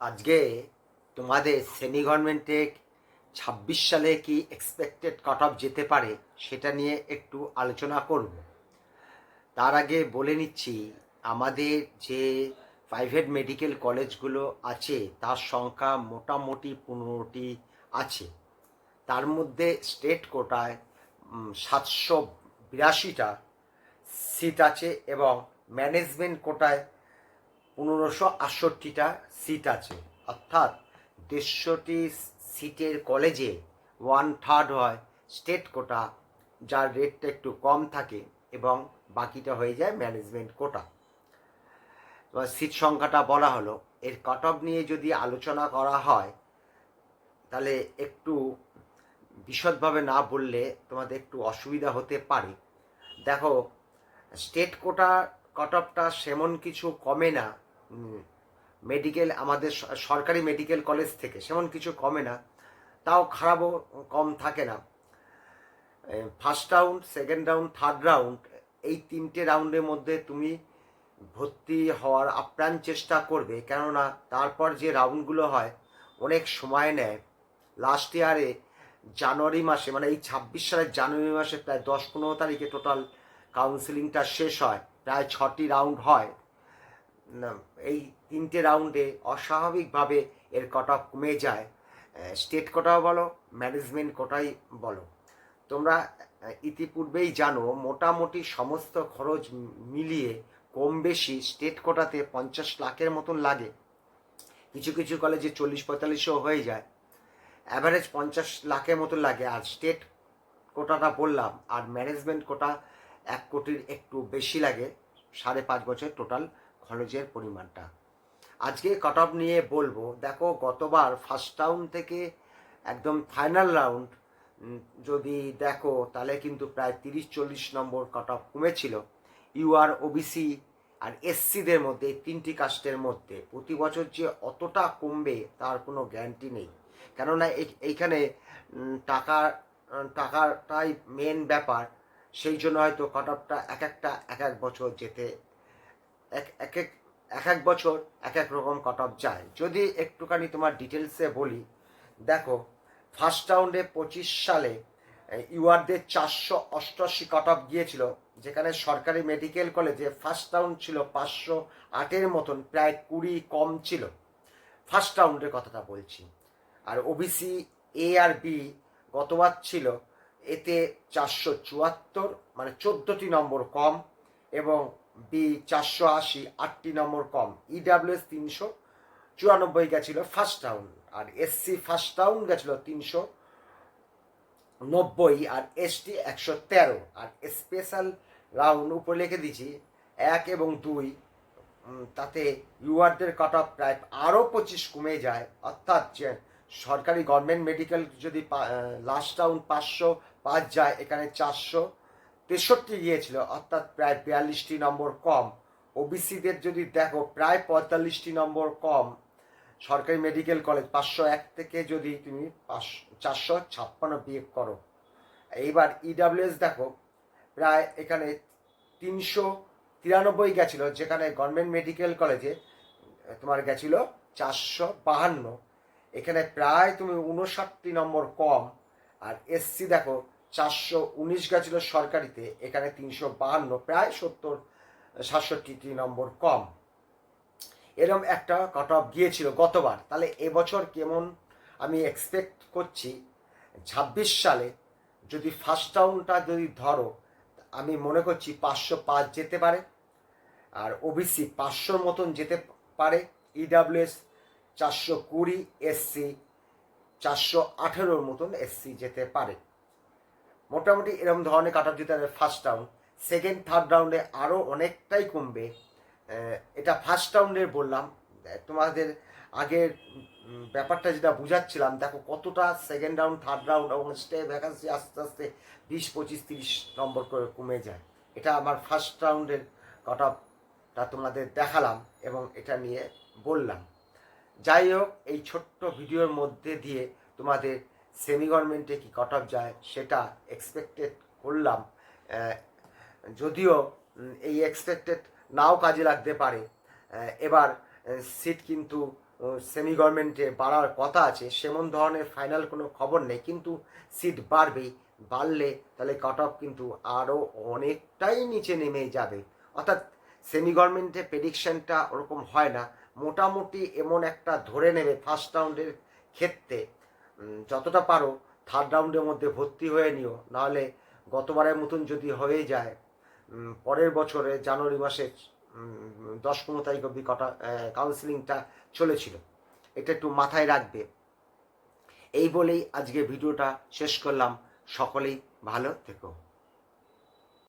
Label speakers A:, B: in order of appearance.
A: আজকে তোমাদের সেমি গভর্নমেন্টে 26 সালে কি এক্সপেক্টেড কাট অফ যেতে পারে সেটা নিয়ে একটু আলোচনা করব। তার আগে বলে নিচ্ছি, আমাদের যে প্রাইভেট মেডিকেল কলেজগুলো আছে তার সংখ্যা মোটামুটি 15টি আছে। তার মধ্যে স্টেট কোটায় 782টা সিট আছে এবং ম্যানেজমেন্ট কোটায় 1568টা সিট আছে। অর্থাৎ 150টি সিটের কলেজে 1/3 হয় স্টেট কোটা, যার রেটটা একটু কম থাকে, এবং বাকিটা হয়ে যায় ম্যানেজমেন্ট কোটা। এবার সিট সংখ্যাটা বলা হলো, এর কাট অফ নিয়ে যদি আলোচনা করা হয় তাহলে একটু বিশদভাবে না বললে তোমাদের একটু অসুবিধা হতে পারে। দেখো, স্টেট কোটা কাট অফটা সেমন কিছু কমে না, মেডিকেল আমাদের সরকারি মেডিকেল কলেজ থেকে সেমন কিছু কমে না, তাও খারাপও কম থাকে না। First round, second round, third round, এই 3টে রাউন্ডের মধ্যে তুমি ভর্তি হওয়ার আপ্রাণ চেষ্টা করবে, কেননা তারপর যে রাউন্ডগুলো হয় অনেক সময় নেয়। লাস্ট ইয়ারে জানুয়ারি মাসে, মানে এই 26 সালের জানুয়ারি মাসে প্রায় 10-15 তারিখে টোটাল কাউন্সিলিংটা শেষ হয়, প্রায় 6টি রাউন্ড হয়। এই 3টে রাউন্ডে অস্বাভাবিকভাবে এর কাট অফ কমে যায়। স্টেট কোটাও বলো, ম্যানেজমেন্ট কোটাই বলো, তোমরা ইতিপূর্বেই জানো মোটামুটি সমস্ত খরচ মিলিয়ে কম বেশি স্টেট কোটাতে 50 লাখের মতন লাগে। কিছু কিছু কলেজে 40-45ও হয়ে যায়, অ্যাভারেজ 50 লাখের মতন লাগে। আর স্টেট কোটাটা বললাম, আর ম্যানেজমেন্ট কোটা 1 কোটির একটু বেশি লাগে, 5.5 বছর টোটাল খরচের পরিমাণটা। আজকে কাট অফ নিয়ে বলবো। দেখো, গতবার ফার্স্ট রাউন্ড থেকে একদম ফাইনাল রাউন্ড যদি দেখো তাহলে কিন্তু প্রায় 30-40 নম্বর কাট অফ কমেছিল। ইউআর, ওবিসি আর এসসিদের মধ্যে, এই 3টি কাস্টের মধ্যে প্রতি বছর যে অতটা কমবে তার কোনো গ্যারান্টি নেই, কেননা এইখানে টাকাটাই মেন ব্যাপার। সেই জন্য হয়তো কাট অফটা এক এক বছর যেতে এক এক এক এক বছর এক এক রকম কাট অফ যায়। যদি একটুখানি তোমার ডিটেলসে বলি, দেখো, ফার্স্ট রাউন্ডে 25 সালে ইউআরদের 488 কাট অফ গিয়েছিল, যেখানে সরকারি মেডিকেল কলেজে ফার্স্ট রাউন্ড ছিল 508-এর মতন, প্রায় 20 কম ছিল। ফার্স্ট রাউন্ডের কথাটা বলছি। আর ওবিসি এ আর বি গতবার ছিল, এতে 474, মানে 14টি নম্বর কম, এবং বি 480, 8টি নম্বর কম। ইডাব্লিউএস 394 গেছিল ফার্স্ট রাউন্ড, আর এসসি ফার্স্ট রাউন্ড গেছিল 390, আর এসটি 113। আর স্পেশাল রাউন্ড উপরে লিখে দিয়েছি 1 এবং 2, তাতে ইউআরদের কাট অফ প্রায় আরও 25 কমে যায়। অর্থাৎ যে সরকারি গভর্নমেন্ট মেডিকেল যদি লাস্ট রাউন্ড 505 যায়, এখানে 463 গিয়েছিল, অর্থাৎ প্রায় 42টি নম্বর কম। ওবিসিদের যদি দেখো প্রায় 45টি নম্বর কম। সরকারি মেডিকেল কলেজ 501 থেকে যদি তুমি 456 বিয়োগ করো, এইবার ইডাব্লিউএস দেখো প্রায় এখানে 393 গেছিল, যেখানে গভর্নমেন্ট মেডিকেল কলেজে তোমার গেছিল 452, এখানে প্রায় তুমি 59টি নম্বর কম। আর এসসি দেখো 419 গেছিল সরকারিতে, এখানে 352, প্রায় 67টি নম্বর কম। এরম একটা কাট অফ গিয়েছিল গতবার। তাহলে এবছর কেমন আমি এক্সপেক্ট করছি? 26 সালে যদি ফার্স্ট রাউন্ডটা যদি ধরো, আমি মনে করছি 505 যেতে পারে, আর ওবিসি 500-র মতন যেতে পারে, ইডাব্লিউএস 420, এসসি 418-র মতন এসসি যেতে পারে। মোটামুটি এরকম ধরনের কাট অফ যেতে পারে ফার্স্ট রাউন্ড। সেকেন্ড, থার্ড রাউন্ডে আরও অনেকটাই কমবে। এটা ফার্স্ট রাউন্ডের বললাম। তোমাদের আগের ব্যাপারটা যেটা বুঝাচ্ছিলাম, দেখো কতটা সেকেন্ড রাউন্ড, থার্ড রাউন্ড এবং স্টে ভ্যাকান্সি আস্তে আস্তে 20, 25, 30 নম্বর করে কমে যায়। এটা আমার ফার্স্ট রাউন্ডের কাট অফটা তোমাদের দেখালাম এবং এটা নিয়ে বললাম। যাই হোক, এই ছোট্ট ভিডিওর মধ্যে দিয়ে তোমাদের সেমি গভর্নমেন্টে কি কাট অফ যায় সেটা এক্সপেক্টেড করলাম। যদিও এই এক্সপেক্টেড নাও কাজে লাগতে পারে। এবার সিট কিন্তু সেমি গভর্নমেন্টে বাড়ার কথা আছে, সেমন ধরনের ফাইনাল কোনো খবর নেই, কিন্তু সিট বাড়বেই। বাড়লে তাহলে কাট অফ কিন্তু আরও অনেকটাই নিচে নেমে যাবে। অর্থাৎ সেমি গভর্নমেন্টে প্রেডিকশনটা ওরকম হয় না, মোটামুটি এমন একটা ধরে নেবে ফার্স্ট রাউন্ডের ক্ষেত্রে যতটা পারো থার্ড রাউন্ডের মধ্যে ভর্তি হয়ে নিও, নাহলে গতবারের মতন যদি হয়ে যায় পরের বছরে জানুয়ারি মাসে 10-15 তারিখ অবধি কাউন্সিলিংটা চলেছিল। এটা একটু মাথায় রাখবে। এই বলেই আজকে ভিডিওটা শেষ করলাম। সকলেই ভালো থেকো।